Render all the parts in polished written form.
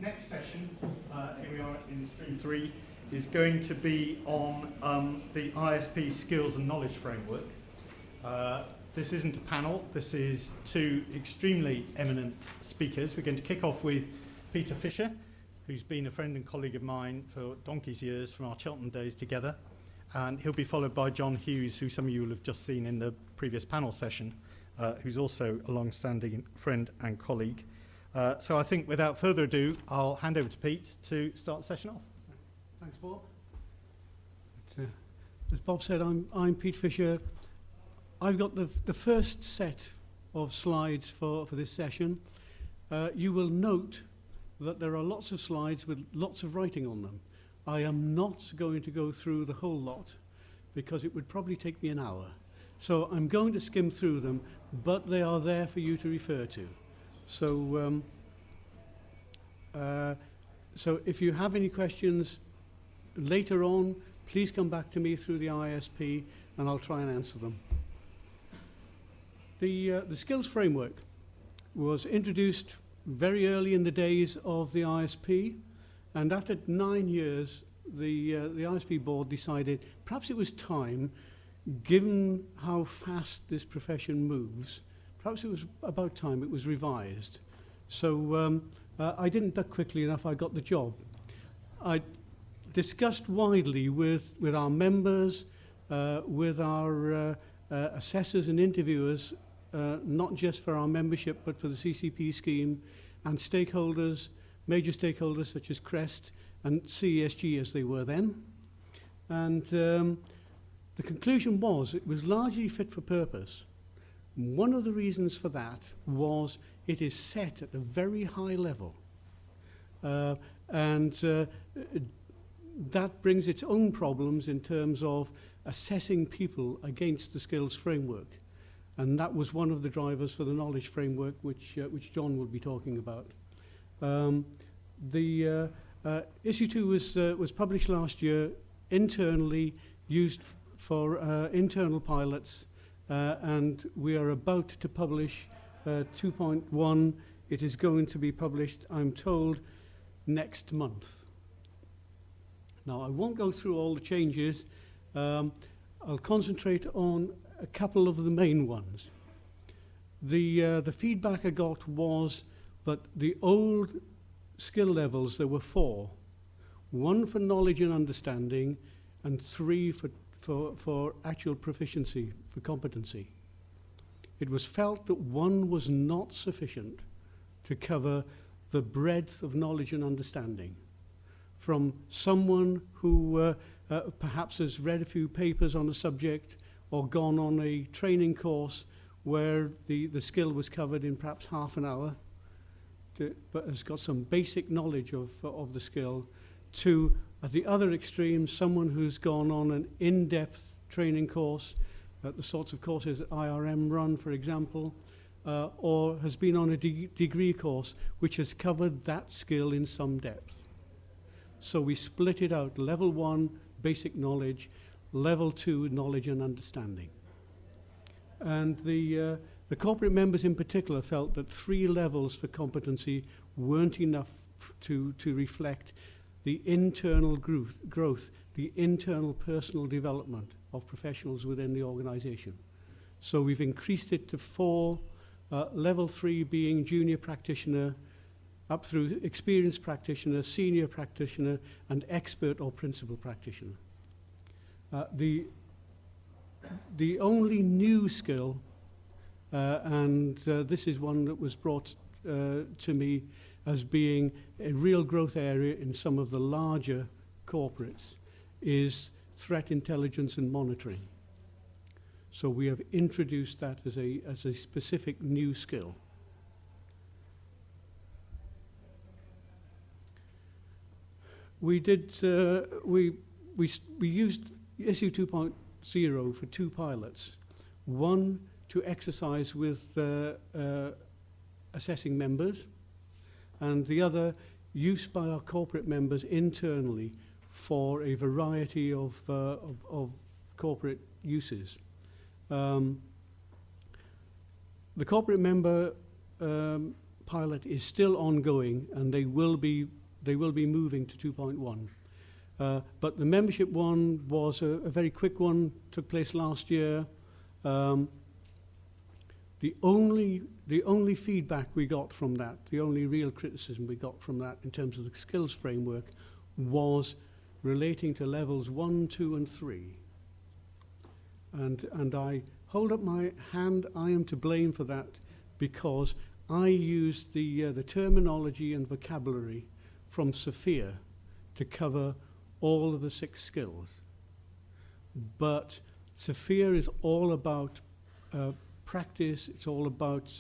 next session, here we are in stream 3, is going to be on the IISP Skills and Knowledge Framework. This isn't a panel, this is two extremely eminent speakers. We're going to kick off with Peter Fischer, who's been a friend and colleague of mine for donkey's years from our Cheltenham days together. And he'll be followed by John Hughes, who some of you will have just seen in the previous panel session, who's also a long-standing friend and colleague. So I think without further ado, I'll hand over to Pete to start the session off. Thanks, Bob. As Bob said, I'm Pete Fischer. I've got the first set of slides for this session. You will note that there are lots of slides with lots of writing on them. I am not going to go through the whole lot because it would probably take me an hour. So I'm going to skim through them, but they are there for you to refer to. So, so if you have any questions later on, please come back to me through the IISP and I'll try and answer them. The skills framework was introduced very early in the days of the IISP, and after 9 years, the IISP board decided perhaps it was time, given how fast this profession moves, perhaps it was about time it was revised. So I didn't duck quickly enough, I got the job. I discussed widely with our members, with our assessors and interviewers, not just for our membership, but for the CCP scheme, and stakeholders, major stakeholders such as CREST and CESG as they were then. And the conclusion was it was largely fit for purpose. One of the reasons for that was it is set at a very high level. And that brings its own problems in terms of assessing people against the skills framework. And that was one of the drivers for the knowledge framework, which John will be talking about. Issue 2 was published last year, internally used for internal pilots, and we are about to publish 2.1. It is going to be published, I'm told, next month. Now, I won't go through all the changes. I'll concentrate on a couple of the main ones. The feedback I got was that the old skill levels, there were 4. 1 for knowledge and understanding, and 3 for actual proficiency, for competency. It was felt that 1 was not sufficient to cover the breadth of knowledge and understanding. From someone who perhaps has read a few papers on a subject or gone on a training course where the skill was covered in perhaps half an hour, but has got some basic knowledge of the skill, to, at the other extreme, someone who's gone on an in-depth training course, the sorts of courses that IRM run, for example, or has been on a degree course which has covered that skill in some depth. So we split it out, level 1, basic knowledge, level 2, knowledge and understanding. And the corporate members in particular felt that 3 levels for competency weren't enough to reflect the internal growth, the internal personal development of professionals within the organization. So we've increased it to 4, level 3 being junior practitioner, up through experienced practitioner, senior practitioner, and expert or principal practitioner. The only new skill, and this is one that was brought to me as being a real growth area in some of the larger corporates, is threat intelligence and monitoring. So we have introduced that as a specific new skill. We did we used issue 2.0 for 2 pilots. 1 to exercise with assessing members, and the other used by our corporate members internally for a variety of corporate uses. The corporate member pilot is still ongoing, and they will be moving to 2.1. But the membership one was a very quick one, took place last year. The only feedback we got from that, the only real criticism we got from that in terms of the skills framework was relating to levels 1, 2, and 3. And I hold up my hand, I am to blame for that, because I used the terminology and vocabulary from Sophia to cover all of the 6 skills. But Sophia is all about practice, it's all about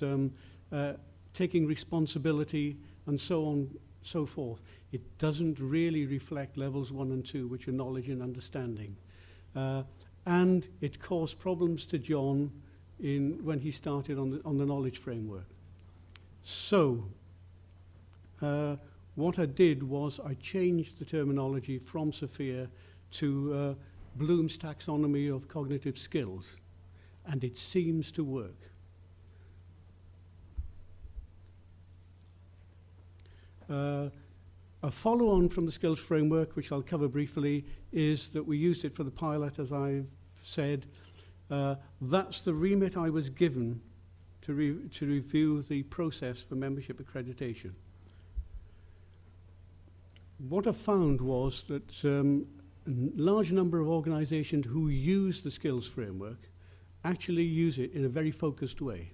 taking responsibility, and so on, so forth. It doesn't really reflect levels 1 and 2, which are knowledge and understanding. And it caused problems to John when he started on the knowledge framework. So, what I did was I changed the terminology from Sophia to Bloom's taxonomy of cognitive skills, and it seems to work. A follow-on from the skills framework, which I'll cover briefly, is that we used it for the pilot, as I've said. That's the remit I was given to review the process for membership accreditation. What I found was that a large number of organizations who use the skills framework actually use it in a very focused way.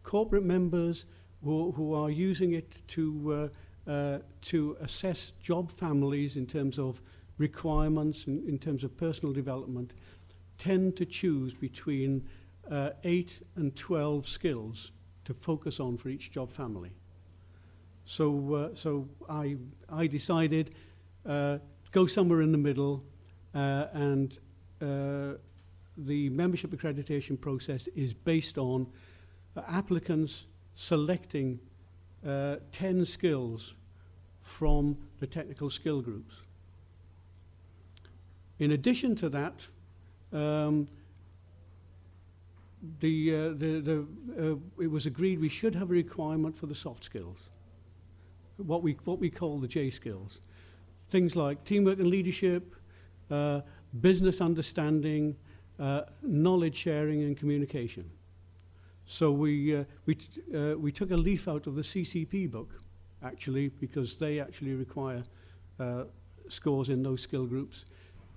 Corporate members who are using it to assess job families in terms of requirements, in terms of personal development, tend to choose between 8 and 12 skills to focus on for each job family. So I decided go somewhere in the middle, and the membership accreditation process is based on applicants selecting 10 skills from the technical skill groups. In addition to that, it was agreed we should have a requirement for the soft skills, what we call the J skills. Things like teamwork and leadership, business understanding, knowledge sharing and communication. So we took a leaf out of the CCP book, actually, because they actually require scores in those skill groups,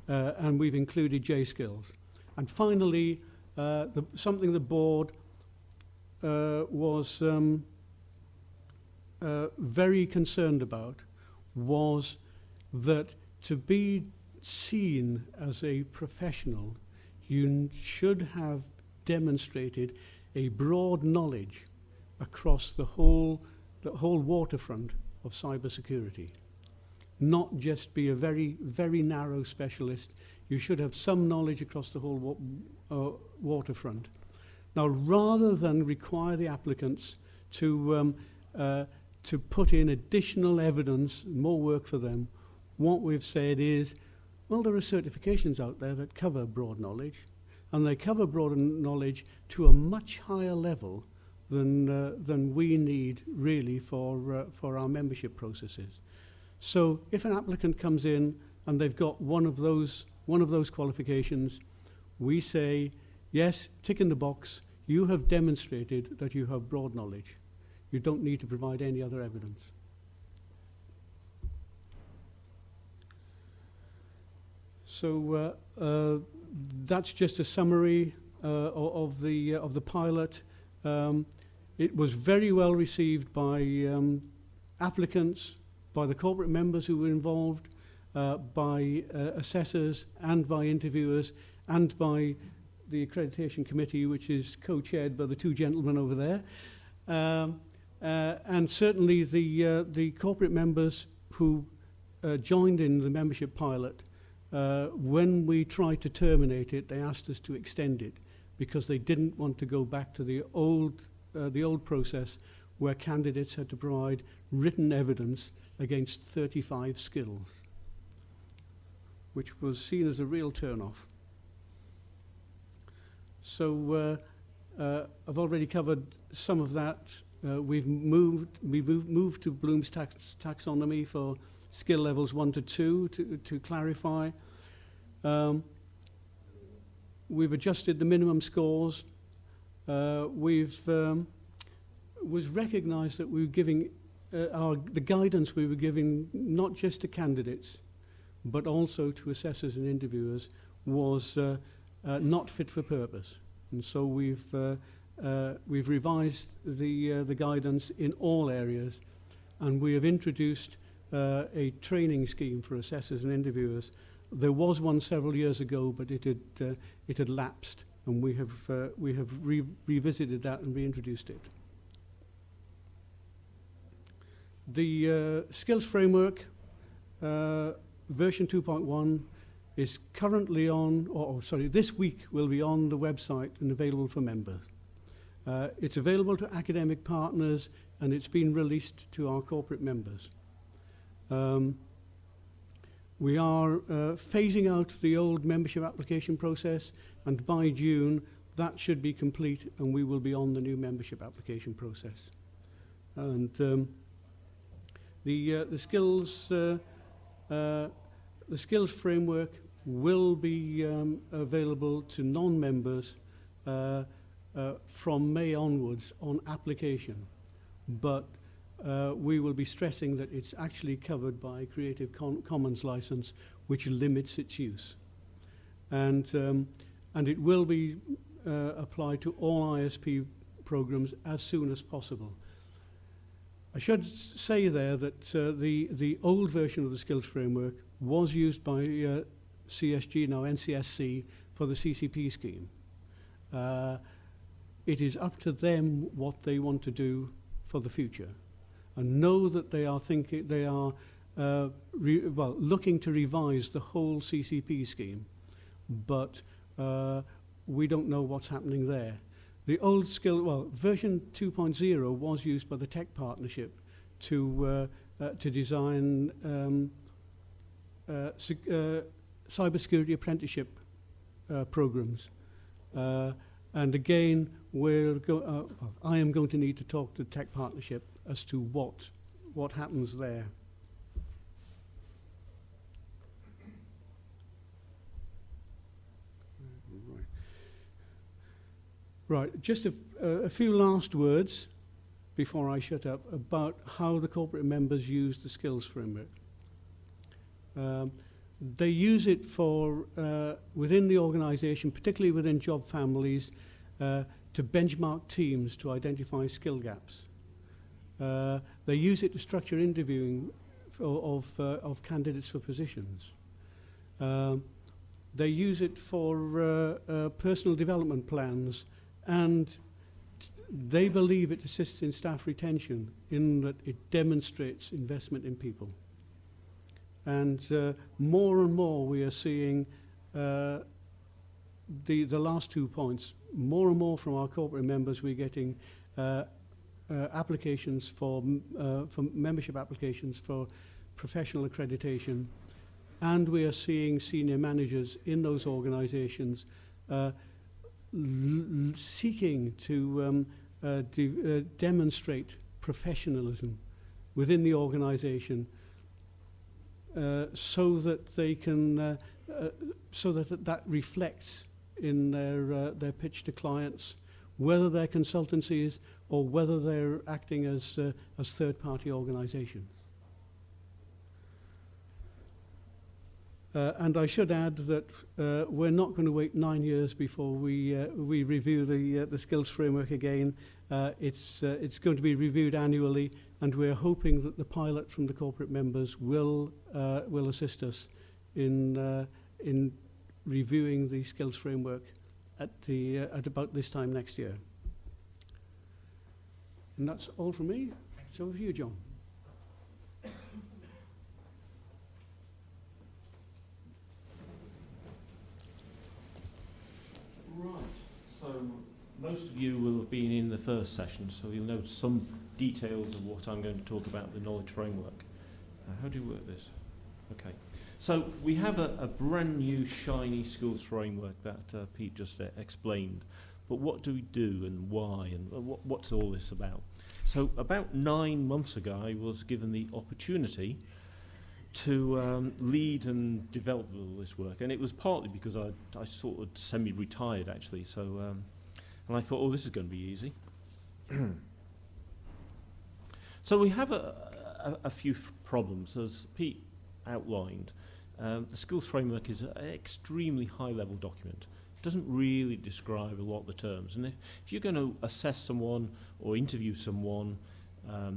and we've included J skills. And finally, something the board was very concerned about was that to be seen as a professional, you should have demonstrated a broad knowledge across the whole waterfront of cybersecurity. Not just be a very, very narrow specialist. You should have some knowledge across the whole waterfront. Now, rather than require the applicants to put in additional evidence, more work for them, what we've said is, well, there are certifications out there that cover broad knowledge, and they cover broad knowledge to a much higher level than we need really for our membership processes. So if an applicant comes in and they've got one of those qualifications, we say, yes, tick in the box, you have demonstrated that you have broad knowledge. You don't need to provide any other evidence. So that's just a summary of the pilot. It was very well received by applicants, by the corporate members who were involved, by assessors and by interviewers, and by the accreditation committee, which is co-chaired by the two gentlemen over there. And certainly the corporate members who joined in the membership pilot, when we tried to terminate it, they asked us to extend it because they didn't want to go back to the old process where candidates had to provide written evidence against 35 skills, which was seen as a real turn-off. So I've already covered some of that we've moved to Bloom's taxonomy for skill levels 1 to 2 to clarify. We've adjusted the minimum scores. Was recognised that we were giving the guidance we were giving not just to candidates, but also to assessors and interviewers was not fit for purpose, and so we've revised the guidance in all areas, and we have introduced a training scheme for assessors and interviewers. There was one several years ago, but it had lapsed, and we have revisited that and reintroduced it. The skills framework version 2.1 is currently on, this week will be on the website and available for members. It's available to academic partners, and it's been released to our corporate members. We are phasing out the old membership application process, and by June that should be complete, and we will be on the new membership application process. And the skills framework will be available to non-members from May onwards on application, but we will be stressing that it's actually covered by a Creative Commons license, which limits its use, and it will be applied to all ISP programs as soon as possible. I should say there that the old version of the skills framework was used by CSG, now NCSC, for the CCP scheme. It is up to them what they want to do for the future, and know that they are looking to revise the whole CCP scheme, but we don't know what's happening there. The old version 2.0 was used by the Tech Partnership to design cybersecurity apprenticeship programs. And again, I am going to need to talk to the Tech Partnership as to what happens there. Right, just a few last words before I shut up about how the corporate members use the skills framework. They use it for, within the organisation, particularly within job families, to benchmark teams to identify skill gaps. They use it to structure interviewing of candidates for positions. They use it for personal development plans, and they believe it assists in staff retention in that it demonstrates investment in people. And more and more we are seeing the last 2 points, more and more from our corporate members we're getting applications for membership applications for professional accreditation, and we are seeing senior managers in those organizations seeking to demonstrate professionalism within the organization, so that they can, so that reflects in their pitch to clients, whether they're consultancies or whether they're acting as third-party organizations. And I should add that we're not going to wait 9 years before we review the skills framework again. It's going to be reviewed annually, and we're hoping that the pilot from the corporate members will assist us in reviewing the skills framework at about this time next year. And that's all from me. So over to you, John. Right, so most of you will have been in the first session, so you'll know some details of what I'm going to talk about, the knowledge framework. How do you work this? Okay, so we have a brand new shiny skills framework that Pete just explained, but what do we do and why, and what's all this about? So about 9 months ago, I was given the opportunity to lead and develop all this work, and it was partly because I sort of semi-retired actually. So, and I thought, oh, this is going to be easy. So we have a few problems, as Pete outlined. The skills framework is an extremely high-level document. It doesn't really describe a lot of the terms. And if you're going to assess someone or interview someone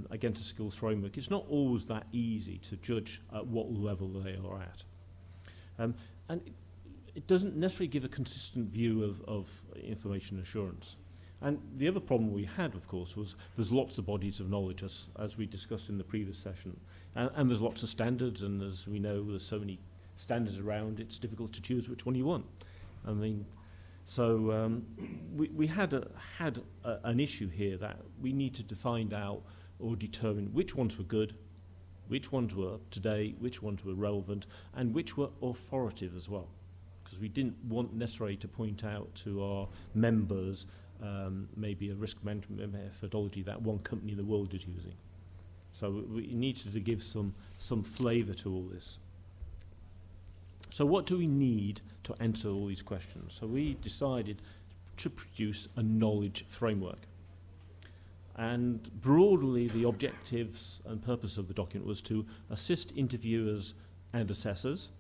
against a skills framework, it's not always that easy to judge at what level they are at. And it doesn't necessarily give a consistent view of information assurance. And the other problem we had, of course, was there's lots of bodies of knowledge, as we discussed in the previous session. And there's lots of standards, and as we know, there's so many standards around, it's difficult to choose which one you want. I mean, so we had an issue here that we needed to find out or determine which ones were good, which ones were up to date, which ones were relevant, and which were authoritative as well. Because we didn't want necessarily to point out to our members maybe a risk management methodology that one company in the world is using. So we needed to give some flavour to all this. So what do we need to answer all these questions? So we decided to produce a knowledge framework. And broadly, the objectives and purpose of the document was to assist interviewers and assessors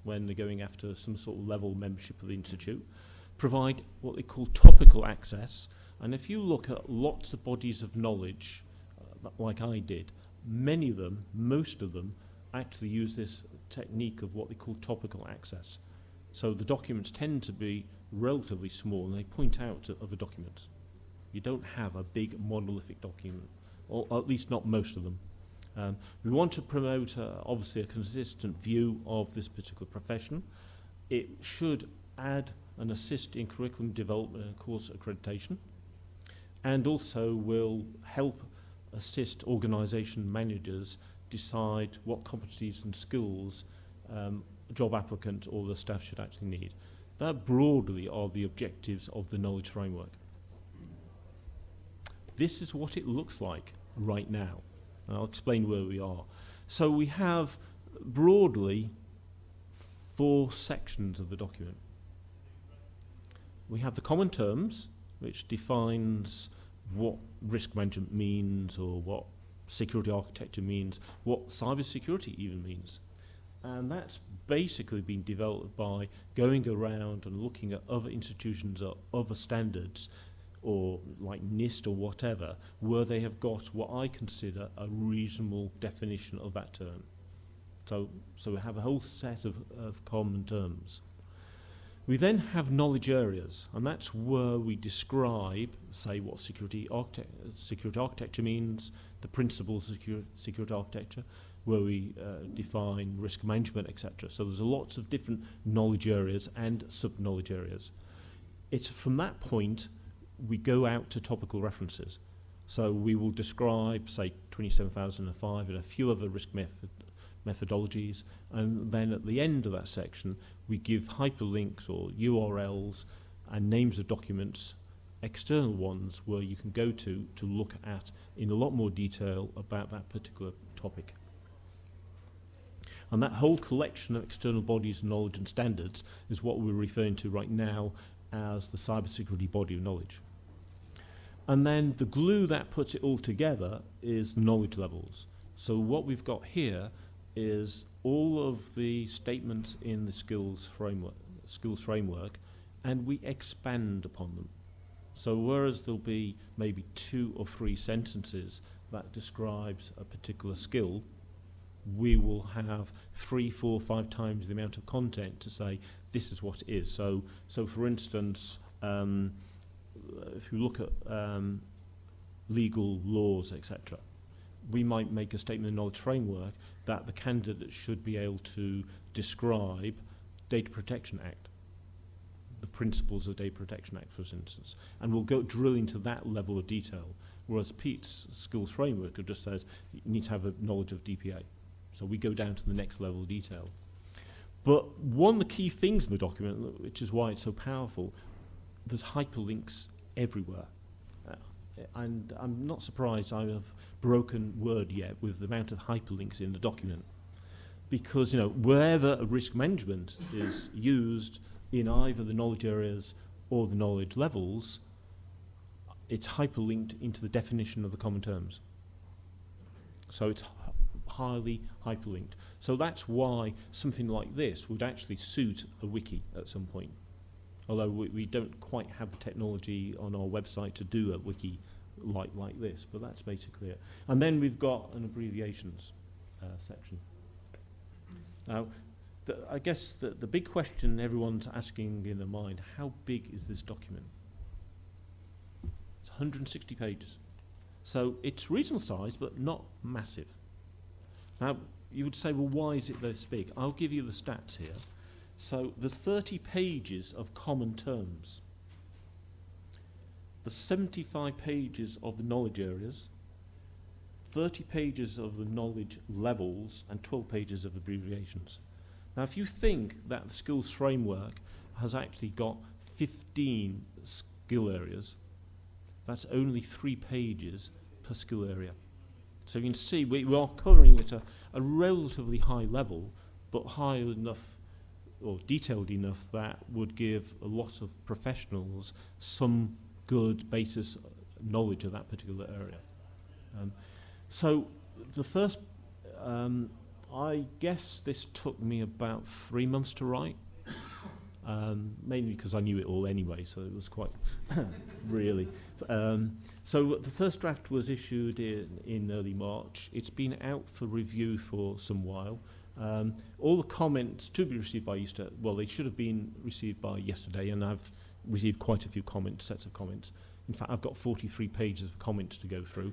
when they're going after some sort of level membership of the institute, provide what they call topical access. And if you look at lots of bodies of knowledge, like I did, many of them, most of them, actually use this technique of what they call topical access. So the documents tend to be relatively small, and they point out to other documents. You don't have a big monolithic document, or at least not most of them. We want to promote, obviously, a consistent view of this particular profession. It should add and assist in curriculum development and course accreditation, and also will help assist organisation managers decide what competencies and skills a job applicant or the staff should actually need. That broadly are the objectives of the knowledge framework. This is what it looks like right now, and I'll explain where we are. So we have broadly 4 sections of the document. We have the common terms, which defines what risk management means, or what security architecture means, what cybersecurity even means. And that's basically been developed by going around and looking at other institutions or other standards, or like NIST or whatever, where they have got what I consider a reasonable definition of that term. So we have a whole set of common terms. We then have knowledge areas, and that's where we describe, say, what security architecture means, the principles of security architecture, where we define risk management, etc. So there's lots of different knowledge areas and sub-knowledge areas. It's from that point we go out to topical references. So we will describe, say, 27005 and a few other risk methodologies, and then at the end of that section we give hyperlinks or URLs and names of documents, external ones, where you can go to look at in a lot more detail about that particular topic. And that whole collection of external bodies of knowledge and standards is what we're referring to right now as the cybersecurity body of knowledge. And then the glue that puts it all together is knowledge levels. So what we've got here is all of the statements in the skills framework, and we expand upon them. So whereas there'll be maybe 2 or 3 sentences that describes a particular skill, we will have 3, 4, 5 times the amount of content to say this is what it is. So for instance, if you look at legal laws, etc., we might make a statement in the knowledge framework that the candidate should be able to describe Data Protection Act, the principles of Data Protection Act, for instance, and we'll go drill into that level of detail, whereas Pete's skills framework just says you need to have a knowledge of DPA. So we go down to the next level of detail. But one of the key things in the document, which is why it's so powerful, there's hyperlinks everywhere. and I'm not surprised I have broken word yet with the amount of hyperlinks in the document, because wherever risk management is used in either the knowledge areas or the knowledge levels, it's hyperlinked into the definition of the common terms. So it's highly hyperlinked. So that's why something like this would actually suit a wiki at some point. Although we don't quite have the technology on our website to do a wiki like this, but that's basically it. And then we've got an abbreviations section. Now, I guess the big question everyone's asking in their mind, how big is this document? It's 160 pages. So it's reasonable size, but not massive. Now, you would say, well, why is it this big? I'll give you the stats here. So there's 30 pages of common terms. There's 75 pages of the knowledge areas, 30 pages of the knowledge levels, and 12 pages of abbreviations. Now, if you think that the skills framework has actually got 15 skill areas, that's only 3 pages per skill area. So you can see we are covering at a relatively high level, but high enough or detailed enough that would give a lot of professionals some good basis knowledge of that particular area. So the first, I guess this took me about 3 months to write, mainly because I knew it all anyway, so it was quite really. So the first draft was issued in early March. It's been out for review for some while. All the comments to be received by Easter, well, they should have been received by yesterday, and I've received quite a few sets of comments. In fact, I've got 43 pages of comments to go through.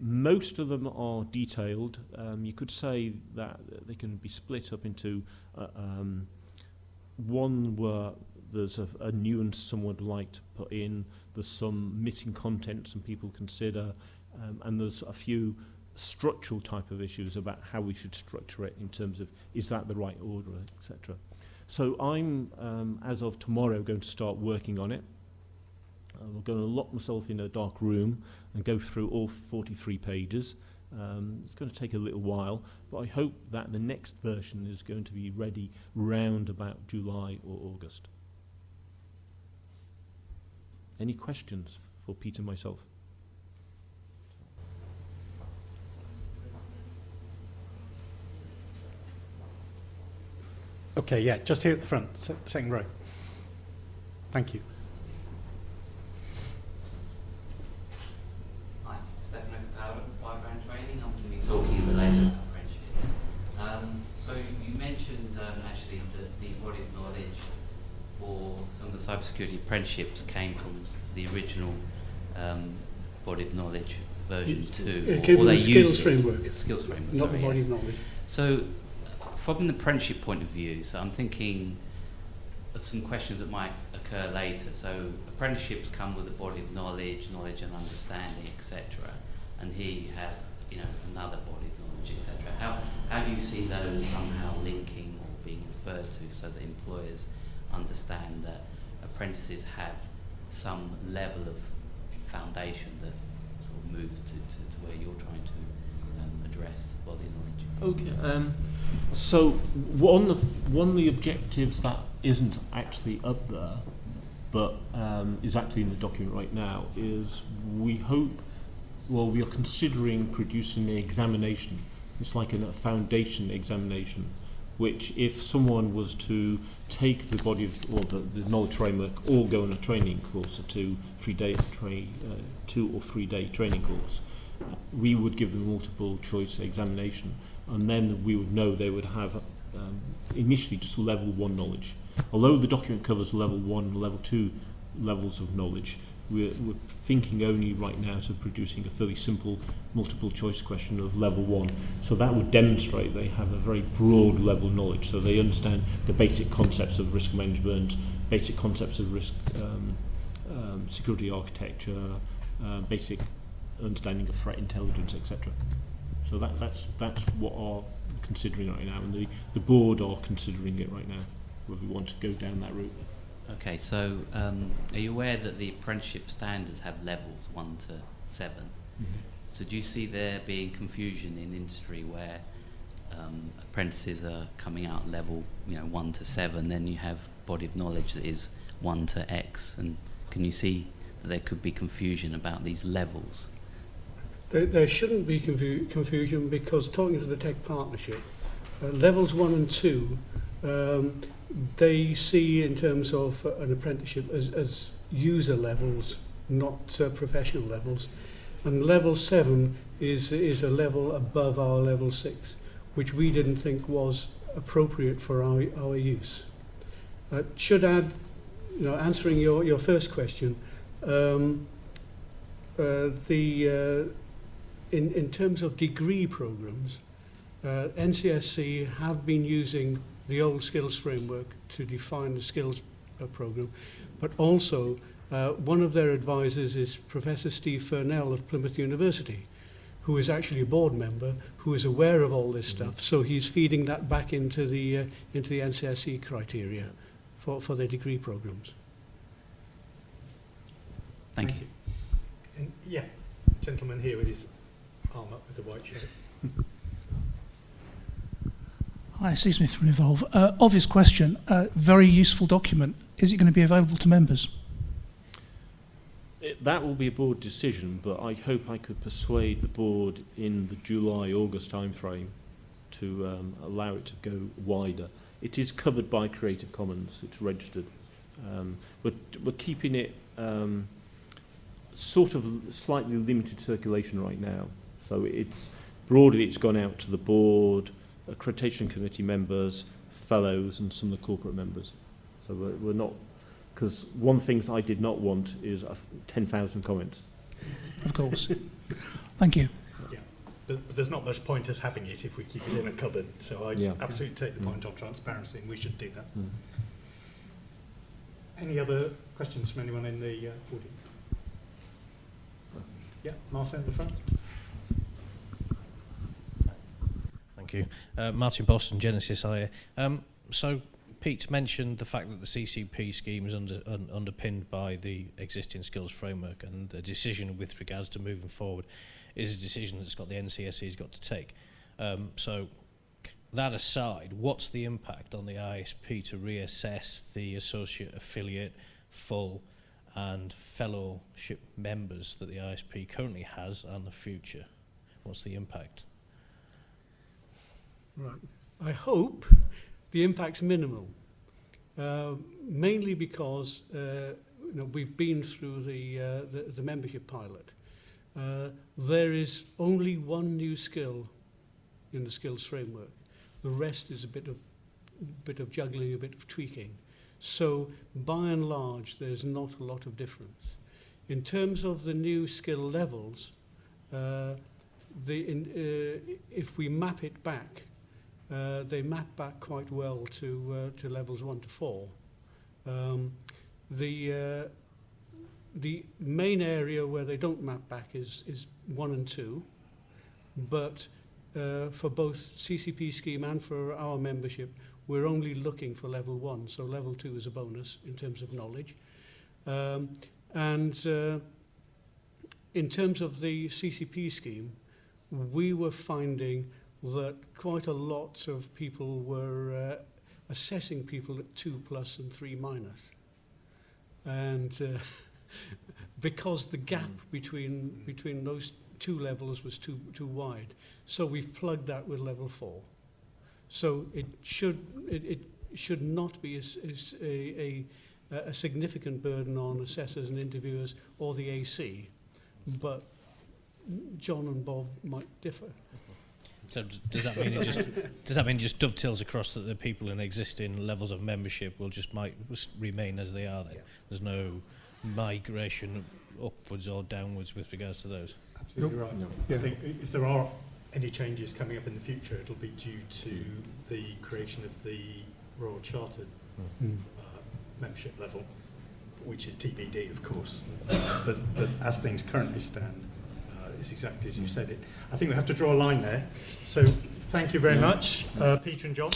Most of them are detailed. You could say that they can be split up into one where there's a nuance someone would like to put in, there's some missing content some people consider, and there's a few structural type of issues about how we should structure it in terms of is that the right order, etc. So I'm, as of tomorrow, going to start working on it. I'm going to lock myself in a dark room and go through all 43 pages. It's going to take a little while, but I hope that the next version is going to be ready round about July or August. Any questions for Pete and myself? Okay, yeah, just here at the front, second row. Thank you. Hi, Stefano Capaldo, background training. I'm going to be talking related about friendships. So you mentioned actually the body of knowledge for some of the cybersecurity apprenticeships came from the original body of knowledge version 2. It came from the skills framework. It's skills framework, Not sorry, the body yes. of knowledge. So from an apprenticeship point of view, so I'm thinking of some questions that might occur later. So apprenticeships come with a body of knowledge and understanding, etc. And here you have, another body of knowledge, etc. How do you see those somehow linking or being referred to so that employers understand that apprentices have some level of foundation that sort of moves to where you're trying to address the body of knowledge? Okay. So one of the objectives that isn't actually up there, but is actually in the document right now, is we are considering producing an examination. It's like a foundation examination, which if someone was to take the body of, or the knowledge framework, or go on a training course, a 2 or 3 day training course, we would give them multiple choice examination, and then we would know they would have initially just level 1 knowledge. Although the document covers level 1 and level 2 levels of knowledge, we're thinking only right now to producing a fairly simple multiple choice question of level 1. So that would demonstrate they have a very broad level of knowledge, so they understand the basic concepts of risk management, basic concepts of risk security architecture, basic understanding of threat intelligence, etc. So that's what are considering right now, and the board are considering it right now, whether we want to go down that route. Okay, so are you aware that the apprenticeship standards have levels 1 to 7? Mm-hmm. So do you see there being confusion in industry where apprentices are coming out level 1 to 7, then you have body of knowledge that is 1 to X, and can you see that there could be confusion about these levels? There shouldn't be confusion, because talking to the Tech Partnership, levels 1 and 2, they see in terms of an apprenticeship as user levels, not professional levels. And level 7 is a level above our level 6, which we didn't think was appropriate for our use. Should add, answering your first question, in terms of degree programs, NCSC have been using the old skills framework to define the skills program, but also one of their advisors is Professor Steve Furnell of Plymouth University, who is actually a board member, who is aware of all this stuff. So he's feeding that back into the NCSC criteria for their degree programs. Thank you. And yeah, gentleman here with his arm up with the white shirt. Hi, Steve Smith from Evolve. Obvious question, very useful document. Is it going to be available to members? That will be a board decision, but I hope I could persuade the board in the July-August timeframe to allow it to go wider. It is covered by Creative Commons, it's registered. We're keeping it sort of slightly limited circulation right now. So it's gone out to the board, Accreditation Committee members, fellows, and some of the corporate members. So we're not, because one thing I did not want is 10,000 comments. Of course. Thank you. Yeah, but there's not much point us having it if we keep it in a cupboard. So I absolutely take the point of transparency, and we should do that. Any other questions from anyone in the audience? Yeah, Martin at the front. Thank you. Martin Boston, Genesis IA. So Pete mentioned the fact that the CCP scheme is underpinned by the existing skills framework, and the decision with regards to moving forward is a decision that's got the NCSE's got to take. So that aside, what's the impact on the IISP to reassess the associate, affiliate, full and fellowship members that the IISP currently has and the future? What's the impact? Right. I hope the impact's minimal, mainly because we've been through the membership pilot. There is only one new skill in the skills framework. The rest is a bit of juggling, a bit of tweaking. So by and large, there's not a lot of difference. In terms of the new skill levels, if we map it back, they map back quite well to levels 1 to 4. The main area where they don't map back is 1 and 2, but for both CCP scheme and for our membership, we're only looking for level 1, so level 2 is a bonus in terms of knowledge. In terms of the CCP scheme, we were finding that quite a lot of people were assessing people at 2+ and 3-. And because the gap between those two levels was too wide, so we've plugged that with level 4. So it should not be a significant burden on assessors and interviewers or the AC, but John and Bob might differ. So does that mean it just dovetails across that the people in existing levels of membership will might remain as they are then? Yeah. There's no migration upwards or downwards with regards to those? Absolutely right. No. Yeah. I think if there are any changes coming up in the future, it'll be due to the creation of the Royal Chartered membership level, which is TBD, of course. But as things currently stand, it's exactly as you said it. I think we have to draw a line there. So thank you very much, Peter and John.